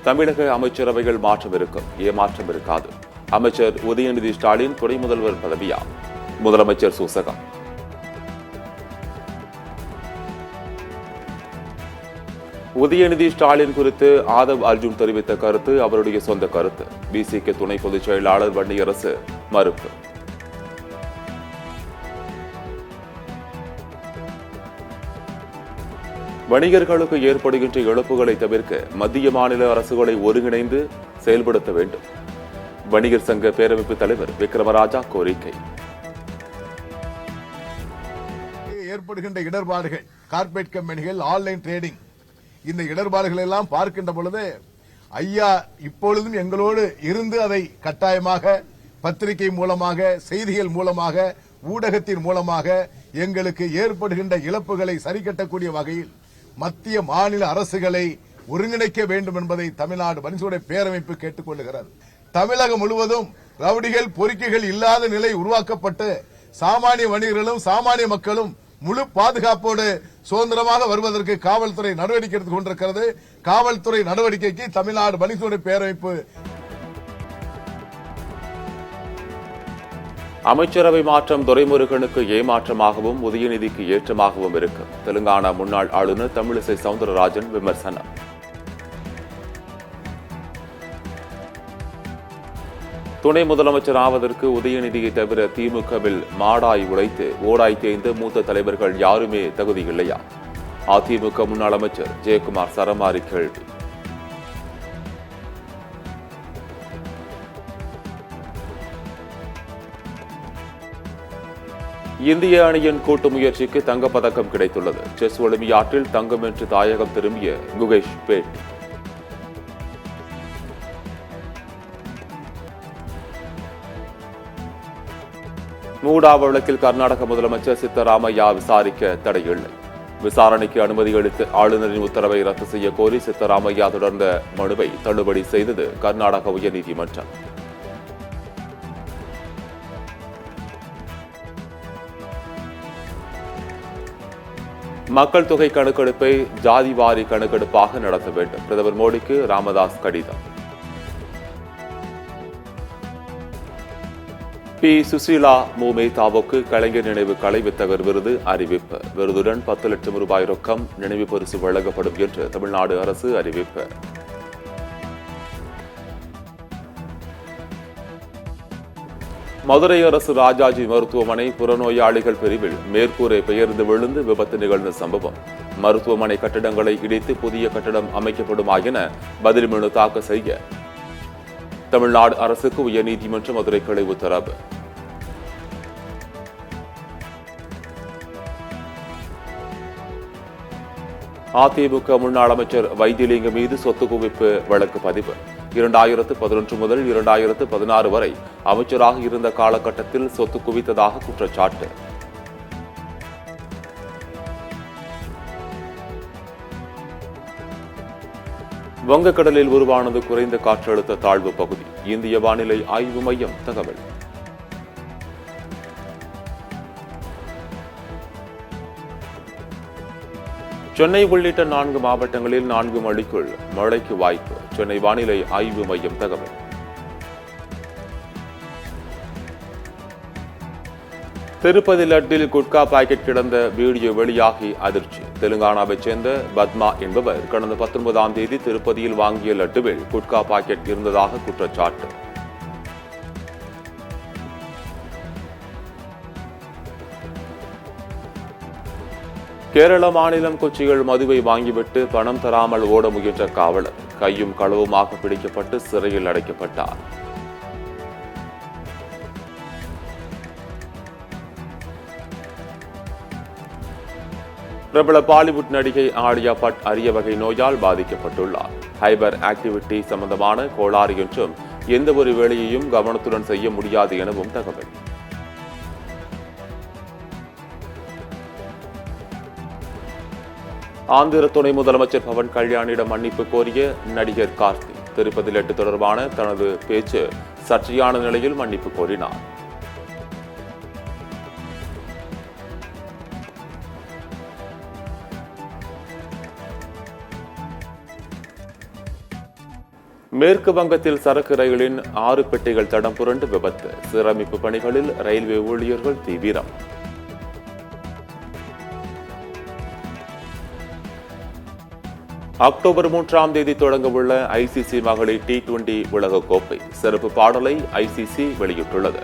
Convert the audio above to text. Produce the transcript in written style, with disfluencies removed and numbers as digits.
தமிழக அமைச்சரவைகள் மாற்றம் இருக்கும், ஏமாற்றம் இருக்காது. அமைச்சர் உதயநிதி ஸ்டாலின் துணை முதல்வர் பதவியா? முதலமைச்சர் சூசகம். உதயநிதி ஸ்டாலின் குறித்து ஆதவ் அர்ஜுன் தெரிவித்த கருத்து அவருடைய சொந்த கருத்து. பிசிக துணை பொதுச் செயலாளர் வன்னியரசு மறுப்பு. வணிகர்களுக்கு ஏற்படுகின்ற இழப்புகளை தவிர்க்க மத்திய மாநில அரசுகளை ஒருங்கிணைந்து செயல்படுத்த வேண்டும். வணிகர் சங்க பேரமைப்பு தலைவர் விக்ரமராஜா கோரிக்கை. ஏற்படுகின்ற இடர்பாடுகள், கார்ப்பரேட் கம்பெனிகள், ஆன்லைன் ட்ரேடிங், இந்த இடர்பாடுகள் எல்லாம் பார்க்கின்ற பொழுது ஐயா இப்பொழுதும் எங்களோடு இருந்து அதை கட்டாயமாக பத்திரிகை மூலமாக, செய்திகள் மூலமாக, ஊடகத்தின் மூலமாக எங்களுக்கு ஏற்படுகின்ற இழப்புகளை சரிக்கட்டக்கூடிய வகையில் மத்திய மாநில அரசுகளை ஒருங்கிணைக்க வேண்டும் என்பதை தமிழ்நாடு வணிகர்களுடைய பேரமைப்பு கேட்டுக் கொள்ளுகிறது. தமிழகம் முழுவதும் ரவுடிகள், பொறுக்கிகள் இல்லாத நிலை உருவாக்கப்பட்டு சாமானிய வணிகர்களும் சாமானிய மக்களும் முழு பாதுகாப்போடு சுதந்திரமாக வருவதற்கு காவல்துறை நடவடிக்கை எடுத்துக் கொண்டிருக்கிறது. காவல்துறை நடவடிக்கைக்கு தமிழ்நாடு வணிகர்களுடைய பேரமைப்பு. அமைச்சரவை மாற்றம் துரைமுருகனுக்கு ஏமாற்றமாகவும் உதயநிதிக்கு ஏற்றமாகவும் இருக்கும். தெலுங்கானா முன்னாள் ஆளுநர் தமிழிசை சவுந்தரராஜன் விமர்சனம். துணை முதலமைச்சர் ஆவதற்கு உதயநிதியை தவிர திமுகவில் மாடாய் உடைத்து ஓடாய் தேய்ந்த மூத்த தலைவர்கள் யாருமே தகுதியில்லையா? அதிமுக முன்னாள் அமைச்சர் ஜெயக்குமார் சரமாரி கேள்வி. இந்திய அணியின் கூட்டு முயற்சிக்கு தங்கப்பதக்கம் கிடைத்துள்ளது. செஸ் ஒலிம்பியாட்டில் தங்கம் வென்று தாயகம் திரும்பிய குகேஷ் பேட். மூடா வழக்கில் கர்நாடக முதலமைச்சர் சித்தராமையா விசாரிக்க தடையில்லை. விசாரணைக்கு அனுமதி அளித்த ஆளுநரின் உத்தரவை ரத்து செய்ய கோரி சித்தராமையா தொடர்ந்த மனுவை தள்ளுபடி செய்தது கர்நாடக உயர்நீதிமன்றம். மக்கள் தொகை கணக்கெடுப்பை ஜாதிவாரி கணக்கெடுப்பாக நடத்த வேண்டும். பிரதமர் மோடிக்கு ராமதாஸ் கடிதம். பி. சுசீலா மூமேதாவுக்கு கலைஞர் நினைவு கலைவித்தகர் விருது அறிவிப்பு. விருதுடன் 10 லட்சம் ரூபாய் ரொக்கம் நினைவு பரிசு வழங்கப்படும் என்று தமிழ்நாடு அரசு அறிவிப்பு. மதுரை அரசு ராஜாஜி மருத்துவமனை புறநோயாளிகள் பிரிவில் மேற்கூரை பெயர்ந்து விழுந்து விபத்து நிகழ்ந்த சம்பவம். மருத்துவமனை கட்டிடங்களை இடித்து புதிய கட்டிடம் அமைக்கப்படுமா என பதில் மனு தாக்கல் செய்ய தமிழ்நாடு அரசுக்கு உயர்நீதிமன்ற மதுரை கிளை உத்தரவு. அதிமுக முன்னாள் அமைச்சர் வைத்திலிங்கம் மீது சொத்து குவிப்பு வழக்கு பதிவு. 2011 முதல் 2016 வரை அமைச்சராக இருந்த காலகட்டத்தில் சொத்து குவித்ததாக குற்றச்சாட்டு. வங்கக்கடலில் உருவானது குறைந்த காற்றழுத்த தாழ்வு பகுதி. இந்திய வானிலை ஆய்வு மையம் தகவல். சென்னை உள்ளிட்ட 4 மாவட்டங்களில் 4 மணிக்குள் மழைக்கு வாய்ப்பு. சென்னை வானிலை ஆய்வு மையம் தகவல். திருப்பதி லட்டில் குட்கா பாக்கெட் கிடந்த வீடியோ வெளியாகி அதிர்ச்சி. தெலுங்கானாவைச் சேர்ந்த பத்மா என்பவர் கடந்த 19ஆம் தேதி திருப்பதியில் வாங்கிய லட்டுவில் குட்கா பாக்கெட் இருந்ததாக குற்றச்சாட்டு. கேரள மாநிலம் கொச்சியில் மதுவை வாங்கிவிட்டு பணம் தராமல் ஓட முயன்ற காவலர் கையும் களவுமாக பிடிக்கப்பட்டு சிறையில் அடைக்கப்பட்டார். பிரபல பாலிவுட் நடிகை ஆலியா பட் அரிய வகை நோயால் பாதிக்கப்பட்டுள்ளார். ஹைபர் ஆக்டிவிட்டி சம்பந்தமான கோளாறு என்றும் எந்த ஒரு வேலையையும் கவனத்துடன் செய்ய முடியாது எனவும் தகவல். ஆந்திர துணை முதலமைச்சர் பவன் கல்யாணிடம் மன்னிப்பு கோரிய நடிகர் கார்த்தி. திருப்பதி லட்டு தொடர்பான தனது பேச்சு சர்ச்சையான நிலையில் மன்னிப்பு கோரினார். மேற்கு வங்கத்தில் சரக்கு ரயிலின் 6 பெட்டிகள் தடம் புரண்டு விபத்து. சீரமைப்பு பணிகளில் ரயில்வே ஊழியர்கள் தீவிரம். அக்டோபர் 3ஆம் தேதி தொடங்கவுள்ள ICC மகளிர் T20 உலகக்கோப்பை சிறப்பு பாடலை ICC வெளியிட்டுள்ளது.